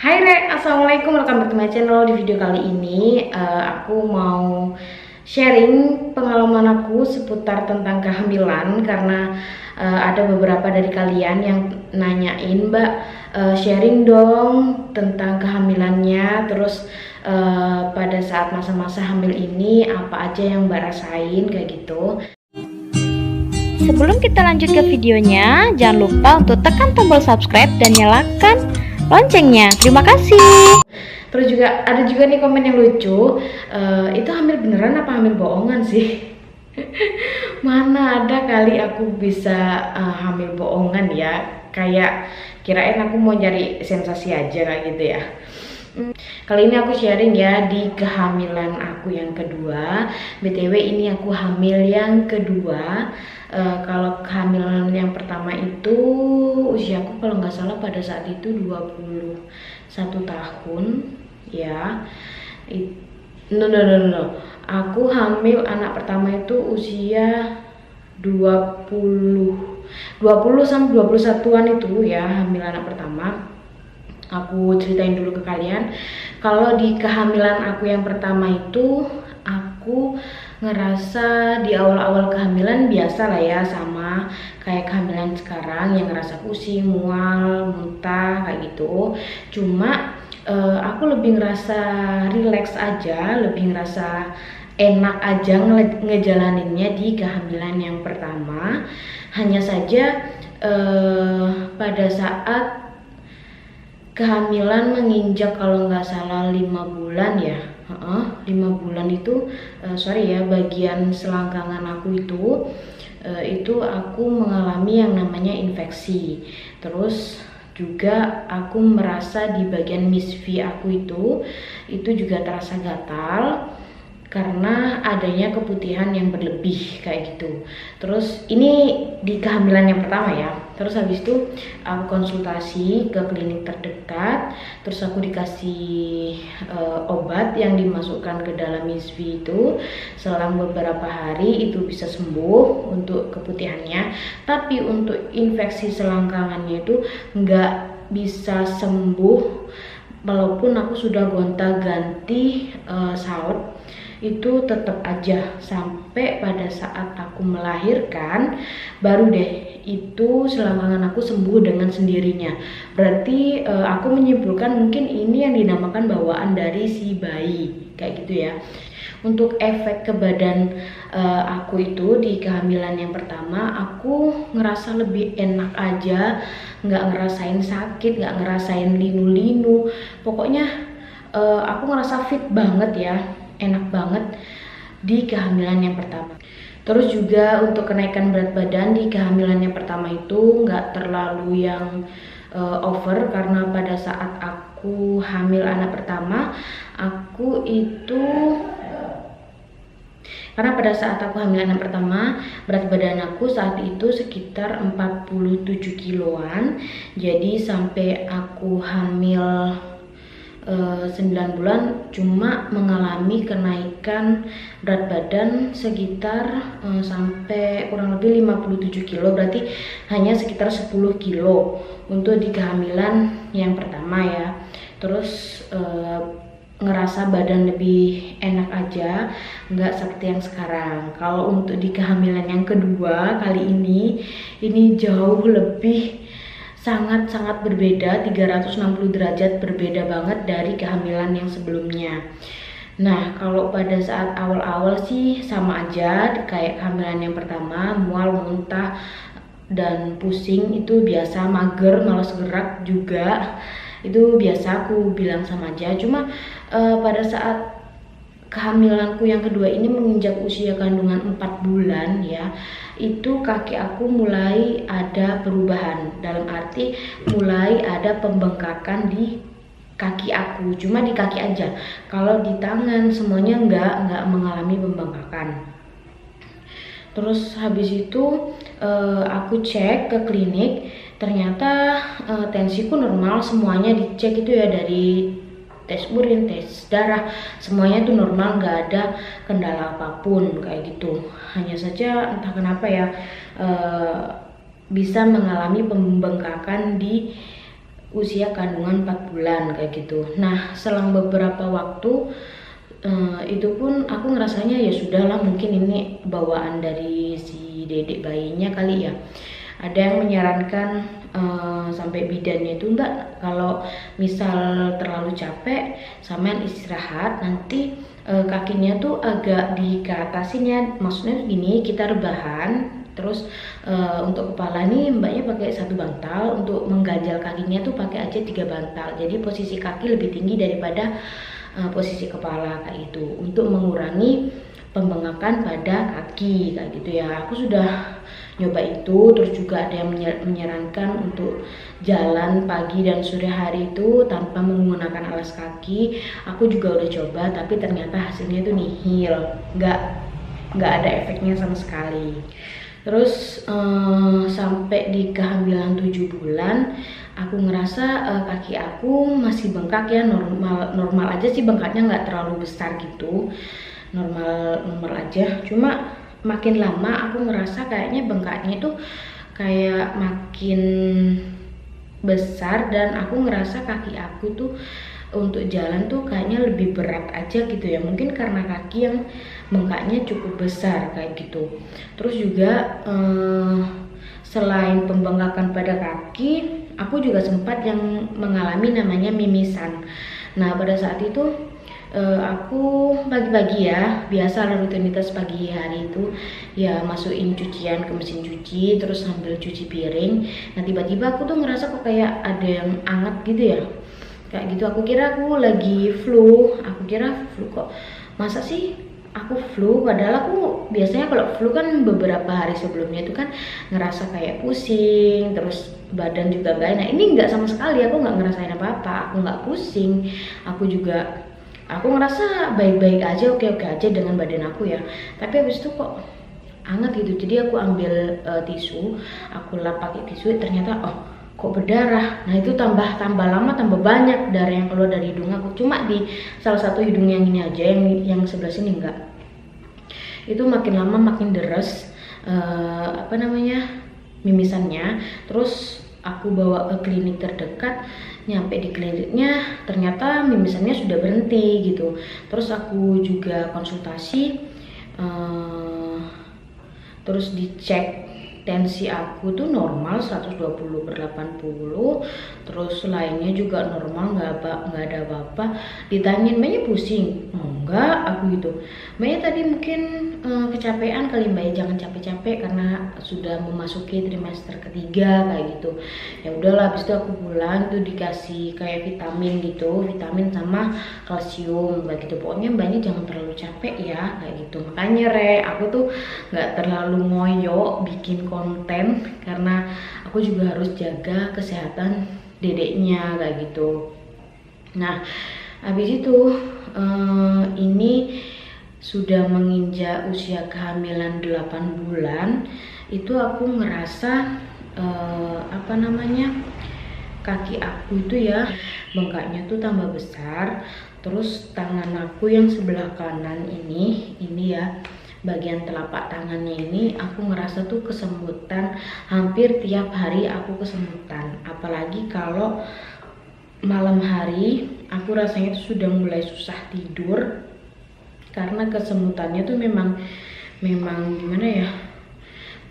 Hai Re, Assalamualaikum, welcome back to my channel. Di video kali ini aku mau sharing pengalaman aku seputar tentang kehamilan. Karena ada beberapa dari kalian yang nanyain, Mbak, sharing dong tentang kehamilannya. Terus pada saat masa-masa hamil ini apa aja yang Mbak rasain, kayak gitu. Sebelum kita lanjut ke videonya, jangan lupa untuk tekan tombol subscribe dan nyalakan loncengnya. Terima kasih. Terus juga ada juga nih komen yang lucu, itu hamil beneran apa hamil bohongan sih? Mana ada kali aku bisa hamil bohongan ya. Kayak kirain aku mau nyari sensasi aja kayak gitu ya. Kali ini aku sharing ya di kehamilan aku yang kedua. BTW ini aku hamil yang kedua. Kalau kehamilan yang pertama itu usiaku kalau nggak salah pada saat itu 21 tahun ya. No. Aku hamil anak pertama itu usia 20 sampai 21-an itu ya, hamil anak pertama. Aku ceritain dulu ke kalian. Kalau di kehamilan aku yang pertama itu aku ngerasa di awal-awal kehamilan biasa lah ya, sama kayak kehamilan sekarang yang ngerasa pusing, mual, muntah kayak gitu. Cuma aku lebih ngerasa relax aja, lebih ngerasa enak aja ngejalaninnya di kehamilan yang pertama. Hanya saja pada saat kehamilan menginjak kalau nggak salah 5 bulan ya, 5 bulan itu bagian selangkangan aku itu aku mengalami yang namanya infeksi. Terus juga aku merasa di bagian misfi aku itu juga terasa gatal karena adanya keputihan yang berlebih kayak gitu. Terus ini di kehamilan yang pertama ya. Terus habis itu aku konsultasi ke klinik terdekat. Terus aku dikasih obat yang dimasukkan ke dalam misfi itu. Selang beberapa hari itu bisa sembuh untuk keputihannya. Tapi untuk infeksi selangkangannya itu nggak bisa sembuh walaupun aku sudah gonta-ganti saut. Itu tetap aja sampai pada saat aku melahirkan baru deh itu selangkangan aku sembuh dengan sendirinya. Berarti aku menyimpulkan mungkin ini yang dinamakan bawaan dari si bayi kayak gitu ya. Untuk efek ke badan aku itu di kehamilan yang pertama, aku ngerasa lebih enak aja, nggak ngerasain sakit, nggak ngerasain linu-linu. Pokoknya aku ngerasa fit banget ya, enak banget di kehamilan yang pertama. Terus juga untuk kenaikan berat badan di kehamilan yang pertama itu nggak terlalu yang over, karena pada saat aku hamil anak pertama berat badan aku saat itu sekitar 47 kiloan. Jadi sampai aku hamil 9 bulan cuma mengalami kenaikan berat badan sekitar sampai kurang lebih 57 kilo, berarti hanya sekitar 10 kilo untuk di kehamilan yang pertama ya. Terus ngerasa badan lebih enak aja, nggak seperti yang sekarang. Kalau untuk di kehamilan yang kedua kali ini jauh lebih sangat-sangat berbeda, 360 derajat berbeda banget dari kehamilan yang sebelumnya. Nah, kalau pada saat awal-awal sih sama aja kayak kehamilan yang pertama, mual, muntah, dan pusing itu biasa, mager, malas gerak juga itu biasa, aku bilang sama aja. Cuma pada saat kehamilanku yang kedua ini menginjak usia kandungan 4 bulan ya, itu kaki aku mulai ada perubahan, dalam arti mulai ada pembengkakan di kaki aku, cuma di kaki aja. Kalau di tangan semuanya nggak mengalami pembengkakan. Terus habis itu aku cek ke klinik, ternyata tensiku normal, semuanya dicek itu ya, dari tes urin, tes darah, semuanya itu normal, nggak ada kendala apapun kayak gitu. Hanya saja entah kenapa ya bisa mengalami pembengkakan di usia kandungan 4 bulan kayak gitu. Nah, selang beberapa waktu itu pun aku ngerasanya ya sudahlah, mungkin ini bawaan dari si dedek bayinya kali ya. Ada yang menyarankan sampai bidannya itu, Mbak, kalau misal terlalu capek sampean istirahat, nanti kakinya tuh agak dikatasin ya, maksudnya gini, kita rebahan. Terus untuk kepala nih mbaknya pakai 1 bantal, untuk mengganjal kakinya tuh pakai aja 3 bantal. Jadi posisi kaki lebih tinggi daripada posisi kepala kayak gitu, untuk mengurangi pembengkakan pada kaki kayak gitu ya. Aku sudah nyoba itu, terus juga ada yang menyarankan untuk jalan pagi dan sore hari itu tanpa menggunakan alas kaki. Aku juga udah coba, tapi ternyata hasilnya itu nihil, nggak ada efeknya sama sekali. Terus sampai di kehamilan 7 bulan aku ngerasa kaki aku masih bengkak ya, normal aja sih, bengkaknya nggak terlalu besar gitu, normal aja. Cuma makin lama aku ngerasa kayaknya bengkaknya itu kayak makin besar, dan aku ngerasa kaki aku tuh untuk jalan tuh kayaknya lebih berat aja gitu ya, mungkin karena kaki yang bengkaknya cukup besar kayak gitu. Terus juga selain pembengkakan pada kaki, aku juga sempat yang mengalami namanya mimisan. Nah, pada saat itu aku pagi-pagi ya, biasa rutinitas pagi hari itu ya masukin cucian ke mesin cuci, terus sambil cuci piring. Nah, tiba-tiba aku tuh ngerasa kok kayak ada yang anget gitu ya, kayak gitu. Aku kira aku lagi flu, kok masa sih aku flu, padahal aku biasanya kalau flu kan beberapa hari sebelumnya itu kan ngerasa kayak pusing, terus badan juga gak enak. Ini nggak sama sekali, aku nggak ngerasain apa-apa, aku nggak pusing, aku ngerasa baik-baik aja, oke-oke aja dengan badan aku ya. Tapi habis itu kok anget gitu. Jadi aku ambil tisu, aku lap pakai tisu, ternyata kok berdarah. Nah, itu tambah lama tambah banyak darah yang keluar dari hidung aku. Cuma di salah satu hidung yang ini aja, yang sebelah sini enggak. Itu makin lama makin deres mimisannya. Terus aku bawa ke klinik terdekat. Nyampe di kliniknya ternyata mimisannya sudah berhenti gitu. Terus aku juga konsultasi, terus dicek tensi aku tuh normal 120/80, terus lainnya juga normal, nggak ada apa-apa. Ditanyain mbaknya pusing, enggak aku gitu. Mbaknya tadi mungkin kecapean kali mbak, jangan capek-capek karena sudah memasuki trimester ketiga kayak gitu. Ya udahlah, habis itu aku pulang tuh dikasih kayak vitamin gitu, vitamin sama kalsium kayak gitu. Pokoknya mbaknya jangan terlalu capek ya kayak gitu. Makanya aku tuh nggak terlalu ngoyo bikin konten karena aku juga harus jaga kesehatan dedeknya kayak gitu. Nah, habis itu ini sudah menginjak usia kehamilan 8 bulan, itu aku ngerasa kaki aku itu ya bengkaknya tuh tambah besar. Terus tangan aku yang sebelah kanan ini ya, bagian telapak tangannya ini aku ngerasa tuh kesemutan, hampir tiap hari aku kesemutan. Apalagi kalau malam hari aku rasanya tuh sudah mulai susah tidur karena kesemutannya tuh memang gimana ya,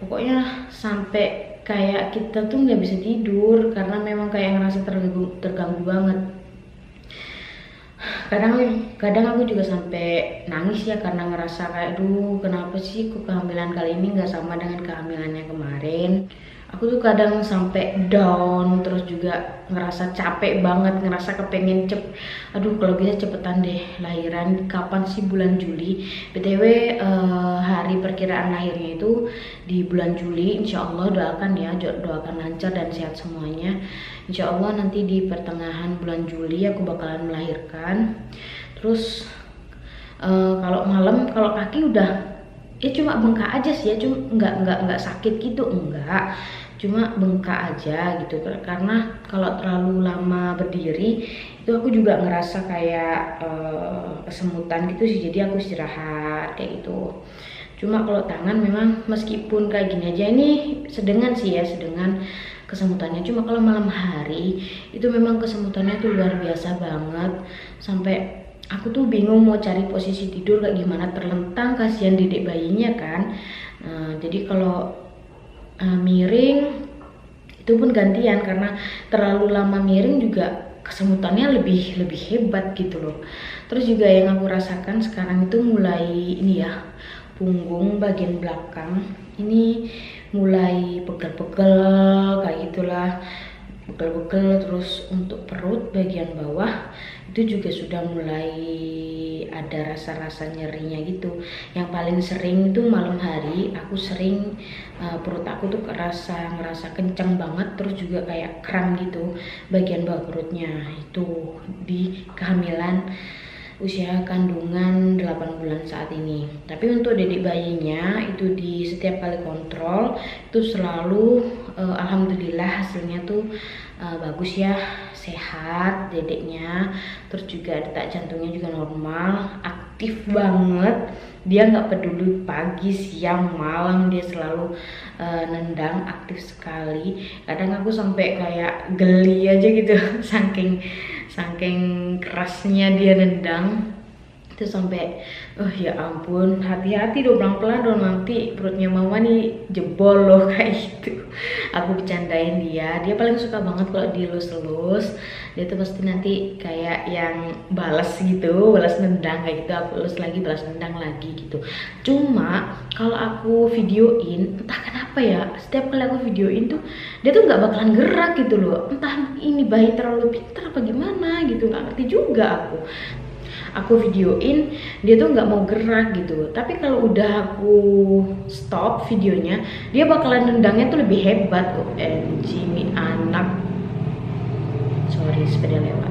pokoknya sampai kayak kita tuh nggak bisa tidur karena memang kayak ngerasa terganggu banget. Kadang aku juga sampai nangis ya karena ngerasa kayak, duh kenapa sih kok kehamilan kali ini nggak sama dengan kehamilannya kemarin. Aku tuh kadang sampai down, terus juga ngerasa capek banget, ngerasa kepengen aduh kalau bisa cepetan deh lahiran. Kapan sih? Bulan Juli. BTW hari perkiraan lahirnya itu di bulan Juli. Insya Allah, doakan ya, doakan lancar dan sehat semuanya. Insya Allah nanti di pertengahan bulan Juli aku bakalan melahirkan. Terus kalau malam, kalau kaki udah ya cuma bengkak aja sih ya, cuma nggak sakit gitu, enggak, cuma bengkak aja gitu. Karena kalau terlalu lama berdiri itu aku juga ngerasa kayak kesemutan gitu sih, jadi aku istirahat kayak gitu. Cuma kalau tangan memang meskipun kayak gini aja, ini sedengan sih ya, sedengan kesemutannya. Cuma kalau malam hari itu memang kesemutannya tuh luar biasa banget, sampai aku tuh bingung mau cari posisi tidur kayak gimana, terlentang, kasihan dedek bayinya kan. Jadi kalau miring itu pun gantian, karena terlalu lama miring juga kesemutannya lebih hebat gitu loh. Terus juga yang aku rasakan sekarang itu mulai ini ya, punggung bagian belakang ini mulai pegel-pegel kayak gitulah, pegel-pegel. Terus untuk perut bagian bawah itu juga sudah mulai ada rasa-rasa nyerinya gitu. Yang paling sering itu malam hari aku sering perut aku tuh ngerasa kenceng banget, terus juga kayak kram gitu bagian bawah perutnya. Itu di kehamilan usia kandungan 8 bulan saat ini. Tapi untuk dedek bayinya itu di setiap kali kontrol itu selalu alhamdulillah hasilnya tuh bagus ya, sehat dedeknya. Terus juga detak jantungnya juga normal, aktif banget. Dia nggak peduli pagi, siang, malam, dia selalu nendang, aktif sekali. Kadang aku sampai kayak geli aja gitu saking kerasnya dia nendang. Itu sampai ya ampun, hati-hati dong, pelan-pelan dong, nanti perutnya mama nih jebol loh kayak gitu. Aku bercandain dia paling suka banget kalau dilus-lus. Dia tuh pasti nanti kayak yang balas gitu, balas nendang kayak gitu, aku lus lagi, balas nendang lagi gitu. Cuma kalau aku videoin, entah kenapa ya, setiap kali aku videoin tuh dia tuh nggak bakalan gerak gitu loh. Entah ini bayi terlalu pintar apa gimana gitu, nggak ngerti juga aku videoin dia tuh nggak mau gerak gitu. Tapi kalau udah aku stop videonya, dia bakalan nendangnya tuh lebih hebat. OMG, ini anak, sorry sepeda lewat.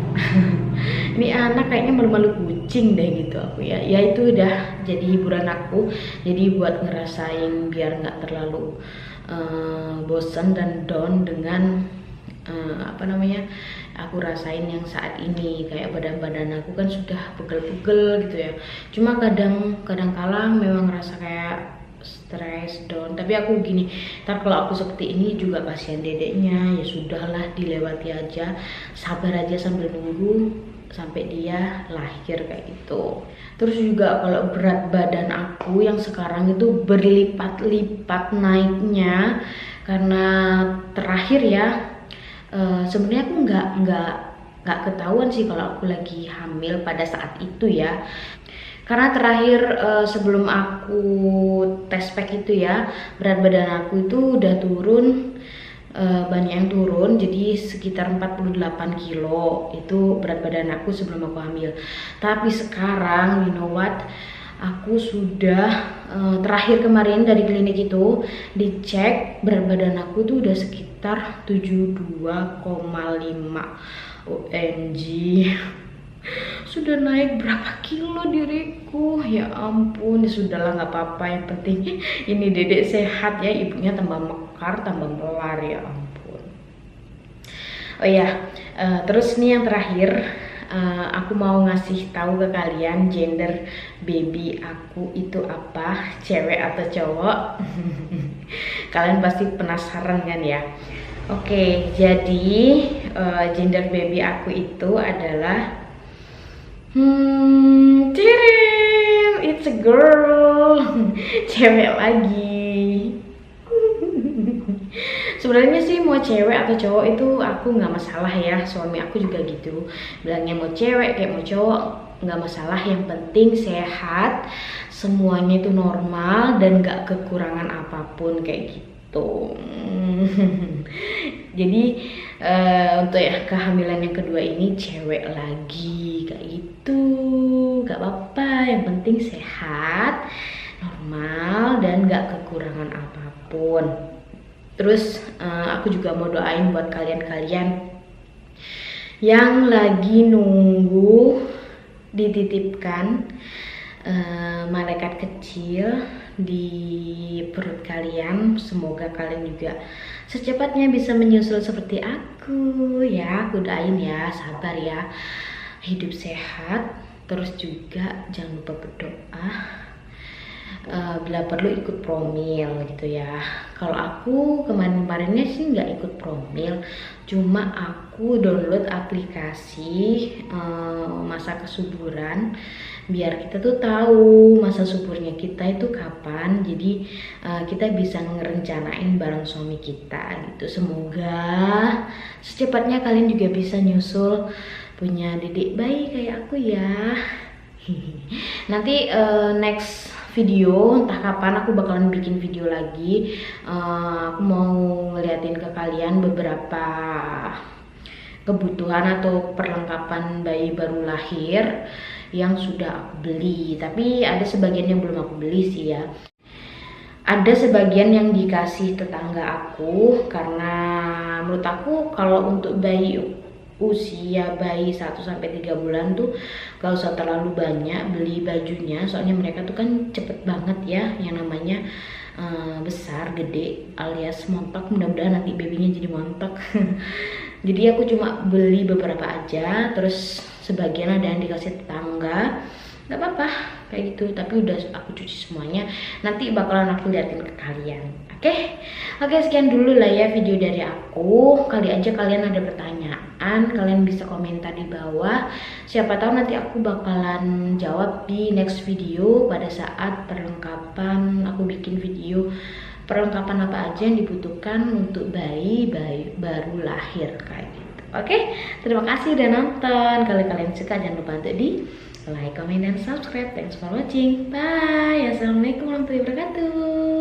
Ini anak kayaknya malu-malu kucing deh gitu aku ya. Ya itu udah jadi hiburan aku, jadi buat ngerasain biar nggak terlalu bosan dan down dengan aku rasain yang saat ini. Kayak badan aku kan sudah pegel-pegel gitu ya. Cuma kadang-kala memang ngerasa kayak stres, down. Tapi aku gini, ntar kalau aku seperti ini juga kasihan dedeknya. Ya sudahlah, dilewati aja, sabar aja sambil nunggu sampai dia lahir kayak gitu. Terus juga kalau berat badan aku yang sekarang itu berlipat-lipat naiknya, karena terakhir ya sebenarnya aku nggak ketahuan sih kalau aku lagi hamil pada saat itu ya. Karena terakhir sebelum aku tes pack itu ya, berat badan aku itu udah turun, banyak yang turun, jadi sekitar 48 kilo itu berat badan aku sebelum aku hamil. Tapi sekarang you know what, aku sudah terakhir kemarin dari klinik itu dicek, berat badan aku tuh udah sekitar 72,5. OMG, sudah naik berapa kilo diriku, ya ampun. Ya sudahlah, nggak apa-apa, yang penting ini dedek sehat ya, ibunya tambah mekar, tambah melar, ya ampun. Oh ya, terus nih yang terakhir, aku mau ngasih tahu ke kalian gender baby aku itu apa, cewek atau cowok. Kalian pasti penasaran kan ya. Oke, jadi gender baby aku itu adalah it's a girl. Cewek lagi. Sebenarnya sih mau cewek atau cowok itu aku nggak masalah ya, suami aku juga gitu bilangnya, mau cewek kayak mau cowok nggak masalah, yang penting sehat, semuanya itu normal dan nggak kekurangan apapun kayak gitu. Jadi untuk ya kehamilan yang kedua ini cewek lagi kayak gitu, nggak apa-apa, yang penting sehat, normal dan nggak kekurangan apapun. Terus aku juga mau doain buat kalian-kalian yang lagi nunggu dititipkan malaikat kecil di perut kalian. Semoga kalian juga secepatnya bisa menyusul seperti aku ya. Aku doain ya, sabar ya, hidup sehat. Terus juga jangan lupa berdoa bila perlu ikut promil gitu ya. Kalau aku kemarin-kemarinnya sih nggak ikut promil, cuma aku download aplikasi masa kesuburan biar kita tuh tahu masa suburnya kita itu kapan, jadi kita bisa ngerencanain bareng suami kita gitu. Semoga secepatnya kalian juga bisa nyusul punya dedek bayi kayak aku ya. Nanti next video entah kapan aku bakalan bikin video lagi. Aku mau ngeliatin ke kalian beberapa kebutuhan atau perlengkapan bayi baru lahir yang sudah aku beli, tapi ada sebagian yang belum aku beli sih ya. Ada sebagian yang dikasih tetangga aku, karena menurut aku kalau untuk bayi usia bayi 1-3 bulan tuh gak usah terlalu banyak beli bajunya, soalnya mereka tuh kan cepet banget ya yang namanya besar, gede alias montok. Mudah-mudahan nanti babynya jadi montok. Jadi aku cuma beli beberapa aja, terus sebagian ada yang dikasih tetangga. Gak apa-apa kayak gitu, tapi udah aku cuci semuanya, nanti bakalan aku liatin ke kalian. Oke, sekian dulu lah ya video dari aku. Kali aja kalian ada pertanyaan, kalian bisa komentar di bawah, siapa tahu nanti aku bakalan jawab di next video pada saat perlengkapan. Aku bikin video perlengkapan apa aja yang dibutuhkan untuk bayi baru lahir kayak gitu. Oke, terima kasih udah nonton. Kalau kalian suka jangan lupa untuk di like, comment, dan subscribe. Thanks for watching. Bye. Assalamualaikum warahmatullahi wabarakatuh.